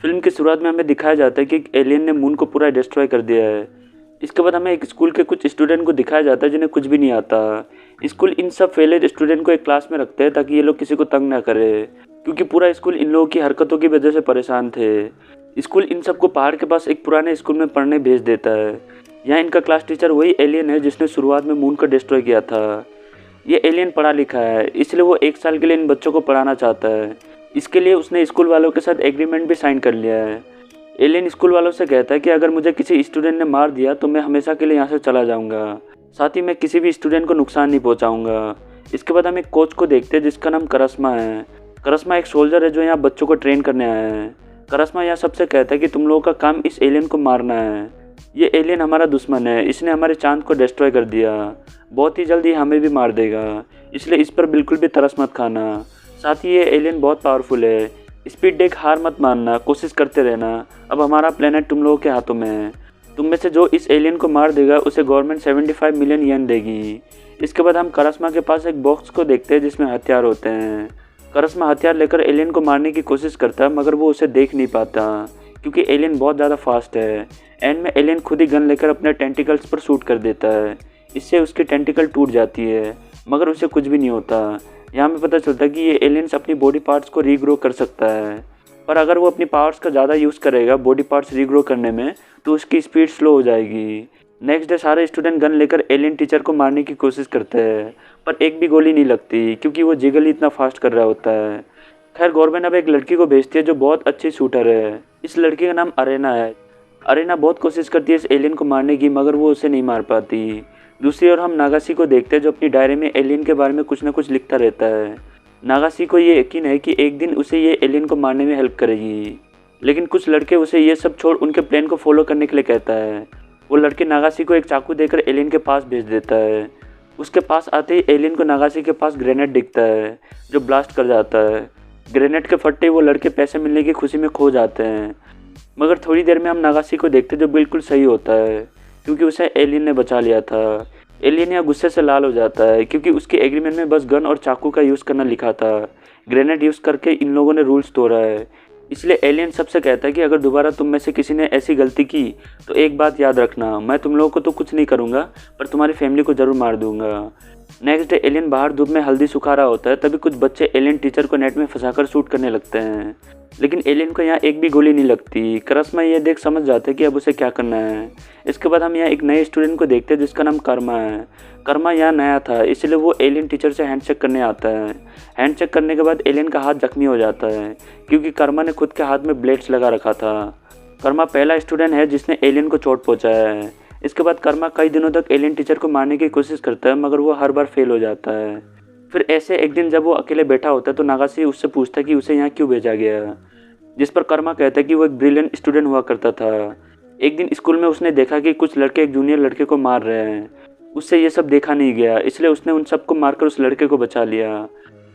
Film की शुरुआत में हमें दिखाया जाता है कि एक एलियन ने मून को पूरा डिस्ट्रॉय कर दिया है। इसके बाद हमें एक स्कूल के कुछ स्टूडेंट को दिखाया जाता है जिन्हें कुछ भी नहीं आता। स्कूल इन सब फेलियर स्टूडेंट को एक क्लास में रखते हैं ताकि ये लोग किसी को तंग ना करे, क्योंकि पूरा स्कूल इन लोगों की हरकतों की वजह से परेशान थे। स्कूल इन सबको पहाड़ के पास एक पुराने स्कूल में पढ़ने भेज देता है। यहाँ इनका क्लास टीचर वही एलियन है जिसने शुरुआत में मून को डिस्ट्रॉय किया था। ये एलियन पढ़ा लिखा है, इसलिए वो 1 साल के लिए इन बच्चों को पढ़ाना चाहता है। इसके लिए उसने स्कूल वालों के साथ एग्रीमेंट भी साइन कर लिया है। एलियन स्कूल वालों से कहता है कि अगर मुझे किसी स्टूडेंट ने मार दिया तो मैं हमेशा के लिए यहाँ से चला जाऊँगा। साथ ही मैं किसी भी स्टूडेंट को नुकसान नहीं पहुँचाऊँगा। इसके बाद हम एक कोच को देखते हैं जिसका नाम करस्मा है। करस्मा एक सोल्जर है जो यहाँ बच्चों को ट्रेन करने आया है। करस्मा यहाँ सबसे कहता है कि तुम लोगों का काम इस एलियन को मारना है। ये एलियन हमारा दुश्मन है, इसने हमारे चाँद को डिस्ट्रॉय कर दिया। बहुत ही जल्दी हमें भी मार देगा, इसलिए इस पर बिल्कुल भी तरस मत खाना। साथ ही ये एलियन बहुत पावरफुल है। स्पीड डेक हार मत मानना, कोशिश करते रहना। अब हमारा प्लेनेट तुम लोगों के हाथों में है। तुम में से जो इस एलियन को मार देगा उसे गवर्नमेंट 75 मिलियन येन देगी। इसके बाद हम करस्मा के पास एक बॉक्स को देखते हैं जिसमें हथियार होते हैं। करस्मा हथियार लेकर एलियन को मारने की कोशिश करता है, मगर वो उसे देख नहीं पाता क्योंकि एलियन बहुत ज़्यादा फास्ट है। एंड में एलियन खुद ही गन लेकर अपने टेंटिकल्स पर शूट कर देता है। इससे उसकी टेंटिकल टूट जाती है, मगर उसे कुछ भी नहीं होता। यहाँ में पता चलता है कि ये एलियंस अपनी बॉडी पार्ट्स को रीग्रो कर सकता है, पर अगर वो अपनी पावर्स का ज़्यादा यूज़ करेगा बॉडी पार्ट्स रीग्रो करने में तो उसकी स्पीड स्लो हो जाएगी। नेक्स्ट डे सारे स्टूडेंट गन लेकर एलियन टीचर को मारने की कोशिश करते हैं, पर एक भी गोली नहीं लगती क्योंकि वो जिगल ही इतना फास्ट कर रहा होता है। खैर गवर्नमेंट अब एक लड़की को भेजती है जो बहुत अच्छी शूटर है। इस लड़की का नाम अरेना है। अरेना बहुत कोशिश करती है इस एलियन को मारने की, मगर वो उसे नहीं मार पाती। दूसरी ओर हम नागासी को देखते हैं जो अपनी डायरी में एलियन के बारे में कुछ ना कुछ लिखता रहता है। नागासी को ये यकीन है कि एक दिन उसे ये एलियन को मारने में हेल्प करेगी, लेकिन कुछ लड़के उसे ये सब छोड़ उनके प्लान को फॉलो करने के लिए कहता है। वो लड़के नागासी को एक चाकू देकर एलियन के पास भेज देता है। उसके पास आते ही एलियन को नागासी के पास ग्रेनेड दिखता है जो ब्लास्ट कर जाता है। ग्रेनेड के फटते वो लड़के पैसे मिलने की खुशी में खो जाते हैं, मगर थोड़ी देर में हम नागासी को देखते जो बिल्कुल सही होता है क्योंकि उसे एलियन ने बचा लिया था। एलियन यहाँ गुस्से से लाल हो जाता है क्योंकि उसके एग्रीमेंट में बस गन और चाकू का यूज़ करना लिखा था। ग्रेनेड यूज़ करके इन लोगों ने रूल्स तोड़ा है। इसलिए एलियन सबसे कहता है कि अगर दोबारा तुम में से किसी ने ऐसी गलती की तो एक बात याद रखना, मैं तुम लोगों को तो कुछ नहीं करूँगा पर तुम्हारी फैमिली को ज़रूर मार दूंगा। नेक्स्ट डे एलियन बाहर धूप में हल्दी सुखा रहा होता है, तभी कुछ बच्चे एलियन टीचर को नेट में फंसाकर शूट करने लगते हैं, लेकिन एलियन को यहाँ एक भी गोली नहीं लगती। करस्मा ये देख समझ जाता है कि अब उसे क्या करना है। इसके बाद हम यहाँ एक नए स्टूडेंट को देखते हैं जिसका नाम कर्मा है। कर्मा यहाँ नया था, इसलिए वो एलियन टीचर से हैंडशेक करने आता है। हैंडशेक करने के बाद एलियन का हाथ जख्मी हो जाता है क्योंकि कर्मा ने खुद के हाथ में ब्लेड्स लगा रखा था। कर्मा पहला स्टूडेंट है जिसने एलियन को चोट पहुँचाया है। इसके बाद कर्मा कई दिनों तक एलियन टीचर को मारने की कोशिश करता है, मगर वो हर बार फेल हो जाता है। फिर ऐसे एक दिन जब वो अकेले बैठा होता है तो नागासी उससे पूछता है कि उसे यहाँ क्यों भेजा गया, जिस पर कर्मा कहता है कि वो एक ब्रिलियंट स्टूडेंट हुआ करता था। एक दिन स्कूल में उसने देखा कि कुछ लड़के एक जूनियर लड़के को मार रहे हैं। उससे ये सब देखा नहीं गया, इसलिए उसने उन सबको मारकर उस लड़के को बचा लिया।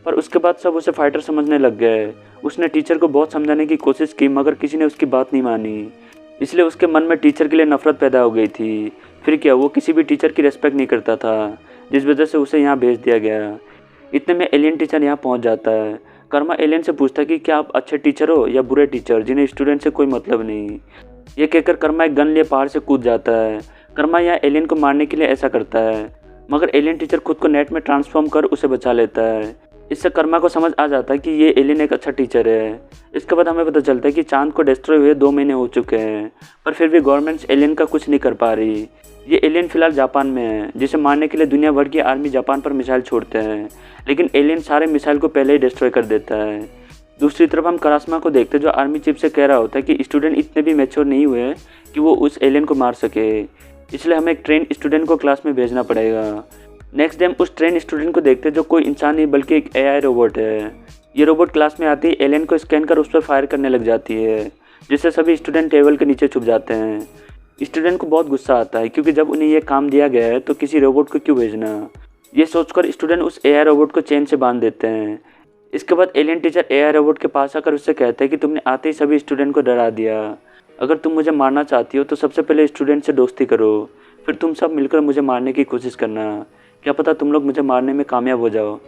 पर उसके बाद सब उसे फाइटर समझने लग गए। उसने टीचर को बहुत समझाने की कोशिश की, मगर किसी ने उसकी बात नहीं मानी, इसलिए उसके मन में टीचर के लिए नफरत पैदा हो गई थी। फिर क्या, वो किसी भी टीचर की रिस्पेक्ट नहीं करता था, जिस वजह से उसे यहाँ भेज दिया गया। इतने में एलियन टीचर यहाँ पहुँच जाता है। कर्मा एलियन से पूछता है कि क्या आप अच्छे टीचर हो या बुरे टीचर जिन्हें स्टूडेंट से कोई मतलब नहीं। ये कहकर कर्मा एक गन लिए पहाड़ से कूद जाता है। कर्मा यहाँ एलियन को मारने के लिए ऐसा करता है, मगर एलियन टीचर खुद को नेट में ट्रांसफॉर्म कर उसे बचा लेता है। इससे कर्मा को समझ आ जाता है कि ये एलियन एक अच्छा टीचर है। इसके बाद हमें पता चलता है कि चांद को डिस्ट्रॉय हुए 2 महीने हो चुके हैं, पर फिर भी गवर्नमेंट एलियन का कुछ नहीं कर पा रही। ये एलियन फिलहाल जापान में है, जिसे मारने के लिए दुनिया भर की आर्मी जापान पर मिसाइल छोड़ते हैं, लेकिन एलियन सारे मिसाइल को पहले ही डिस्ट्रॉय कर देता है। दूसरी तरफ हम करस्मा को देखते हैं जो आर्मी चीफ से कह रहा होता है कि स्टूडेंट इतने भी मैच्योर नहीं हुए कि वो उस एलियन को मार सके, इसलिए हमें एक ट्रेन स्टूडेंट को क्लास में भेजना पड़ेगा। नेक्स्ट डे हम उस ट्रेन स्टूडेंट को देखते हैं जो कोई इंसान नहीं बल्कि एक एआई रोबोट है। ये रोबोट क्लास में आती है एलियन को स्कैन कर उस पर फायर करने लग जाती है, जिससे सभी स्टूडेंट टेबल के नीचे छुप जाते हैं। स्टूडेंट को बहुत गुस्सा आता है क्योंकि जब उन्हें यह काम दिया गया है तो किसी रोबोट को क्यों भेजना। ये सोचकर स्टूडेंट उस एआई रोबोट को चेन से बांध देते हैं। इसके बाद एलियन टीचर एआई रोबोट के पास आकर उससे कहते हैं कि तुमने आते ही सभी स्टूडेंट को डरा दिया। अगर तुम मुझे मारना चाहती हो तो सबसे पहले स्टूडेंट से दोस्ती करो, फिर तुम सब मिलकर मुझे मारने की कोशिश करना। क्या पता तुम लोग मुझे मारने में कामयाब हो जाओ।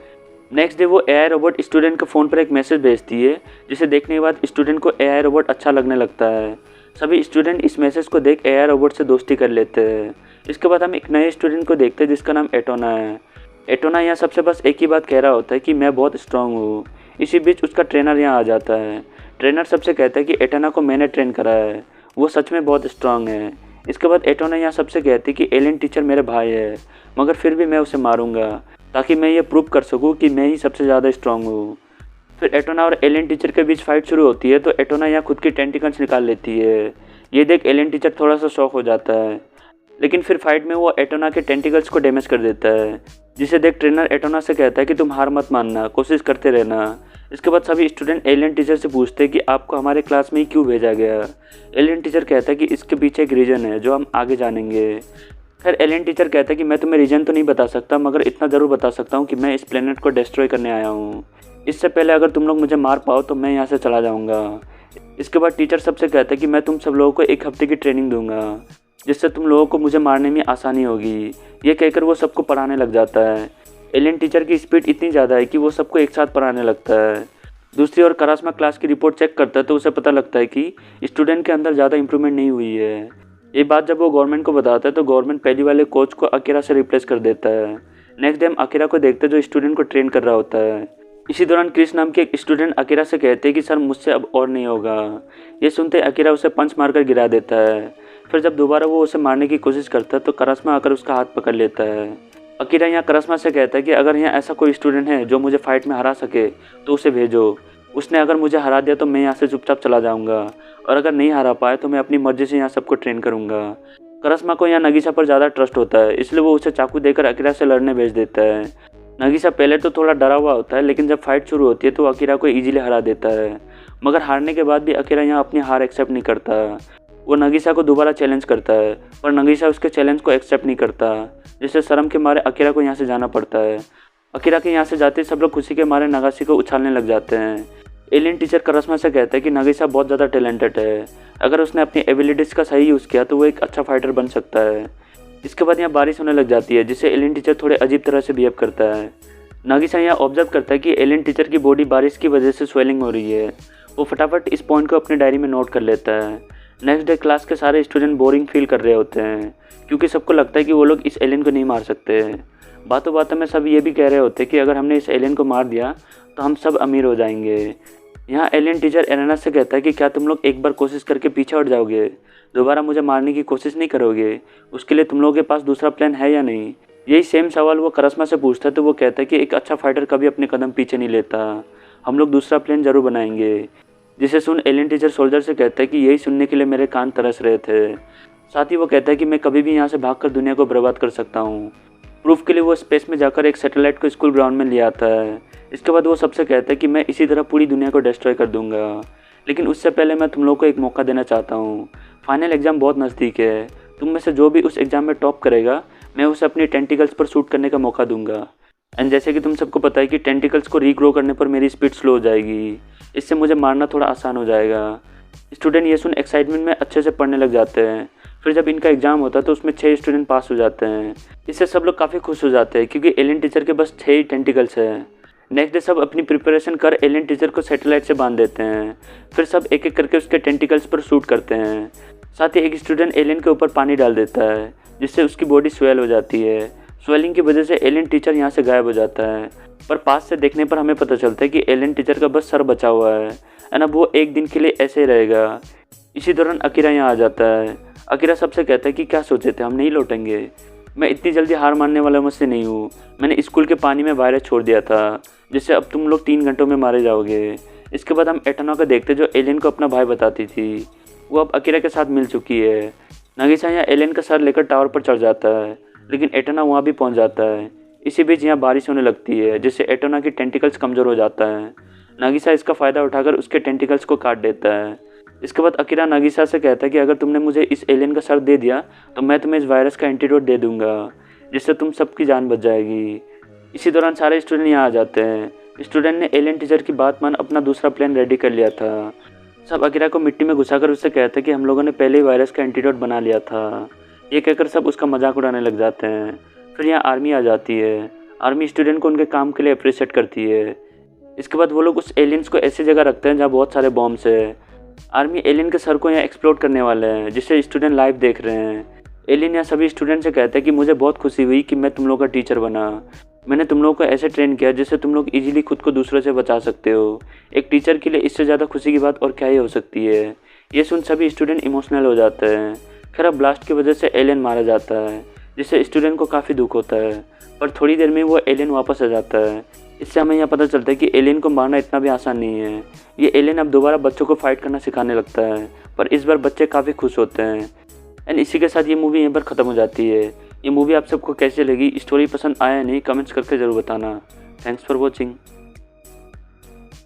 नेक्स्ट डे वो एआई रोबोट स्टूडेंट के फ़ोन पर एक मैसेज भेजती है, जिसे देखने के बाद स्टूडेंट को एआई रोबोट अच्छा लगने लगता है। सभी स्टूडेंट इस मैसेज को देख एआई रोबोट से दोस्ती कर लेते हैं। इसके बाद हम एक नए स्टूडेंट को देखते हैं जिसका नाम एटोना है। एटोना यहाँ सबसे बस एक ही बात कह रहा होता है कि मैं बहुत स्ट्रांग हूँ। इसी बीच उसका ट्रेनर यहाँ आ जाता है। ट्रेनर सबसे कहता है कि एटोना को मैंने ट्रेन करा है, वो सच में बहुत स्ट्रांग है। इसके बाद एटोना यहाँ सबसे कहती है कि एलियन टीचर मेरे भाई है, मगर फिर भी मैं उसे मारूंगा ताकि मैं ये प्रूव कर सकूं कि मैं ही सबसे ज़्यादा स्ट्रांग हूँ। फिर एटोना और एलियन टीचर के बीच फाइट शुरू होती है, तो एटोना यहाँ खुद की टेंटिकल्स निकाल लेती है। ये देख एलियन टीचर थोड़ा सा शॉक हो जाता है, लेकिन फिर फाइट में वो एटोना के टेंटिकल्स को डैमेज कर देता है, जिसे देख ट्रेनर एटोना से कहता है कि तुम हार मत मानना, कोशिश करते रहना। इसके बाद सभी स्टूडेंट एलियन टीचर से पूछते हैं कि आपको हमारे क्लास में ही क्यों भेजा गया। एलियन टीचर कहता है कि इसके पीछे एक रीज़न है जो हम आगे जानेंगे। फिर एलियन टीचर कहता है कि मैं तुम्हें रीज़न तो नहीं बता सकता, मगर इतना ज़रूर बता सकता हूँ कि मैं इस प्लेनेट को डिस्ट्रॉय करने आया हूँ। इससे पहले अगर तुम लोग मुझे मार पाओ तो मैं यहाँ से चला जाऊँगा। इसके बाद टीचर सबसे कहता है कि मैं तुम सब लोगों को 1 हफ्ते की ट्रेनिंग दूंगा, जिससे तुम लोगों को मुझे मारने में आसानी होगी। ये कहकर वो सबको पढ़ाने लग जाता है। एलियन टीचर की स्पीड इतनी ज़्यादा है कि वो सबको एक साथ पढ़ाने लगता है। दूसरी ओर करास्मा क्लास की रिपोर्ट चेक करता है तो उसे पता लगता है कि स्टूडेंट के अंदर ज़्यादा इंप्रूवमेंट नहीं हुई है। ये बात जब वो गवर्नमेंट को बताता है तो गवर्नमेंट पहली वाले कोच को अकीरा से रिप्लेस कर देता है। नेक्स्ट डे हम अकीरा को देखते हैं जो स्टूडेंट को ट्रेन कर रहा होता है। इसी दौरान क्रिस नाम के एक स्टूडेंट अकीरा से कहते हैं कि सर मुझसे अब और नहीं होगा। ये सुनते अकीरा उसे पंच मारकर गिरा देता है। फिर जब दोबारा वो उसे मारने की कोशिश करता है तो करास्मा आकर उसका हाथ पकड़ लेता है। अकीरा यहाँ करास्मा से कहता है कि अगर यहाँ ऐसा कोई स्टूडेंट है जो मुझे फाइट में हरा सके तो उसे भेजो। उसने अगर मुझे हरा दिया तो मैं यहाँ से चुपचाप चला जाऊँगा, और अगर नहीं हरा पाए तो मैं अपनी मर्जी से यहाँ सबको ट्रेन करूँगा। करास्मा को यहाँ नगीसा पर ज़्यादा ट्रस्ट होता है, इसलिए वो उसे चाकू देकर अकीरा से लड़ने भेज देता है। नगीसा पहले तो थोड़ा डरा हुआ होता है, लेकिन जब फाइट शुरू होती है तो अकीरा को ईजिली हरा देता है। मगर हारने के बाद भी अकीरा यहाँ अपनी हार एक्सेप्ट नहीं करता। वो नगीसा को दोबारा चैलेंज करता है, पर नगीसा उसके चैलेंज को एक्सेप्ट नहीं करता, जिससे शर्म के मारे अकीरा को यहाँ से जाना पड़ता है। अकीरा के यहाँ से जाते सब लोग खुशी के मारे नगासी को उछालने लग जाते हैं। एलियन टीचर करास्मा से कहता है कि नगीसा बहुत ज़्यादा टैलेंटेड है, अगर उसने अपनी एबिलिटीज़ का सही यूज़ किया तो वो एक अच्छा फाइटर बन सकता है। इसके बाद यहाँ बारिश होने लग जाती है, जिससे एलियन टीचर थोड़े अजीब तरह से बिहेव करता है। नगीसा यहाँ ऑब्जर्व करता है कि एलियन टीचर की बॉडी बारिश की वजह से स्वेलिंग हो रही है। वो फटाफट इस पॉइंट को अपनी डायरी में नोट कर लेता है। नेक्स्ट डे क्लास के सारे स्टूडेंट बोरिंग फील कर रहे होते हैं, क्योंकि सबको लगता है कि वो लोग इस एलियन को नहीं मार सकते। बातों बातों में सब ये भी कह रहे होते हैं कि अगर हमने इस एलियन को मार दिया तो हम सब अमीर हो जाएंगे। यहाँ एलियन टीचर एरेना से कहता है कि क्या तुम लोग एक बार कोशिश करके पीछे हट जाओगे, दोबारा मुझे मारने की कोशिश नहीं करोगे? उसके लिए तुम लोगों के पास दूसरा प्लान है या नहीं? यही सेम सवाल वो करास्मा से पूछता है तो वो कहता है कि एक अच्छा फाइटर कभी अपने कदम पीछे नहीं लेता, हम लोग दूसरा प्लान जरूर बनाएंगे। जिसे सुन एलियन टीचर सोल्जर से कहता है कि यही सुनने के लिए मेरे कान तरस रहे थे। साथ ही वो कहता है कि मैं कभी भी यहाँ से भागकर दुनिया को बर्बाद कर सकता हूँ। प्रूफ के लिए वो स्पेस में जाकर एक सैटेलाइट को स्कूल ग्राउंड में ले आता है। इसके बाद वो सबसे कहता है कि मैं इसी तरह पूरी दुनिया को डिस्ट्रॉय कर दूंगा, लेकिन उससे पहले मैं तुम लोग को एक मौका देना चाहता हूँ। फाइनल एग्ज़ाम बहुत नज़दीक है, तुम में से जो भी उस एग्ज़ाम में टॉप करेगा मैं उसे अपनी टेंटिकल्स पर शूट करने का मौका दूंगा। एंड जैसे कि तुम सबको पता है कि टेंटिकल्स को रीग्रो करने पर मेरी स्पीड स्लो हो जाएगी, इससे मुझे मारना थोड़ा आसान हो जाएगा। स्टूडेंट ये सुन एक्साइटमेंट में अच्छे से पढ़ने लग जाते हैं। फिर जब इनका एग्ज़ाम होता है तो उसमें 6 स्टूडेंट पास हो जाते हैं। इससे सब लोग काफ़ी खुश हो जाते हैं क्योंकि एलियन टीचर के बस 6 ही टेंटिकल्स हैं। नेक्स्ट डे सब अपनी प्रिपरेशन कर एलियन टीचर को सैटेलाइट से बांध देते हैं। फिर सब एक एक करके उसके टेंटिकल्स पर शूट करते हैं। साथ ही एक स्टूडेंट एलियन के ऊपर पानी डाल देता है, जिससे उसकी बॉडी स्वेल हो जाती है। स्वेलिंग की वजह से एलियन टीचर यहाँ से गायब हो जाता है, पर पास से देखने पर हमें पता चलता है कि एलियन टीचर का बस सर बचा हुआ है एंड अब वो एक दिन के लिए ऐसे ही रहेगा। इसी दौरान अकीरा यहाँ आ जाता है। अकीरा सबसे कहता है कि क्या सोचे थे, हम नहीं लौटेंगे। मैं इतनी जल्दी हार मानने वाला मुझसे नहीं हूँ। मैंने स्कूल के पानी में वायरस छोड़ दिया था, जिससे अब तुम लोग 3 घंटों में मारे जाओगे। इसके बाद हम एटोना को देखते जो एलियन को अपना भाई बताती थी। वो अब अकीरा के साथ मिल चुकी है। नगीसा यहाँ एलियन का सर लेकर टावर पर चढ़ जाता है, लेकिन एटोना वहाँ भी पहुँच जाता है। इसी बीच यहाँ बारिश होने लगती है, जिससे एटोना की टेंटिकल्स कमज़ोर हो जाता है। नगीसा इसका फ़ायदा उठाकर उसके टेंटिकल्स को काट देता है। इसके बाद अकीरा नगीसा से कहता है कि अगर तुमने मुझे इस एलियन का सर दे दिया तो मैं तुम्हें इस वायरस का एंटीडोट दे दूंगा, जिससे तुम सबकी जान बच जाएगी। इसी दौरान सारे स्टूडेंट यहाँ आ जाते हैं। स्टूडेंट ने एलियन टीचर की बात मान अपना दूसरा प्लान रेडी कर लिया था। सब अकीरा को मिट्टी में घुसाकर उससे कहते हैं कि हम लोगों ने पहले ही वायरस का एंटीडोट बना लिया था। ये कहकर सब उसका मजाक उड़ाने लग जाते हैं। फिर यहाँ आर्मी आ जाती है। आर्मी स्टूडेंट को उनके काम के लिए अप्रिशिएट करती है। इसके बाद वो लोग उस एलियंस को ऐसी जगह रखते हैं जहाँ बहुत सारे बॉम्ब्स है। आर्मी एलियन के सर को यहाँ एक्सप्लोड करने वाले हैं, जिसे स्टूडेंट लाइव देख रहे हैं। एलियन यहाँ सभी स्टूडेंट से कहता है कि मुझे बहुत खुशी हुई कि मैं तुम लोगों का टीचर बना। मैंने तुम लोगों को ऐसे ट्रेन किया जिससे तुम लोग इजीली खुद को दूसरों से बचा सकते हो। एक टीचर के लिए इससे ज़्यादा खुशी की बात और क्या ही हो सकती है। ये सुन सभी स्टूडेंट इमोशनल हो जाते हैं। खैर अब ब्लास्ट की वजह से एलियन मारा जाता है, जिससे स्टूडेंट को काफ़ी दुख होता है, पर थोड़ी देर में वो एलियन वापस आ जाता है। इससे हमें यह पता चलता है कि एलियन को मारना इतना भी आसान नहीं है। ये एलियन अब दोबारा बच्चों को फाइट करना सिखाने लगता है, पर इस बार बच्चे काफ़ी खुश होते हैं। एंड इसी के साथ ये मूवी यहीं पर ख़त्म हो जाती है। ये मूवी आप सबको कैसी लगी, स्टोरी पसंद आया या नहीं, कमेंट्स करके ज़रूर बताना। Thanks for watching.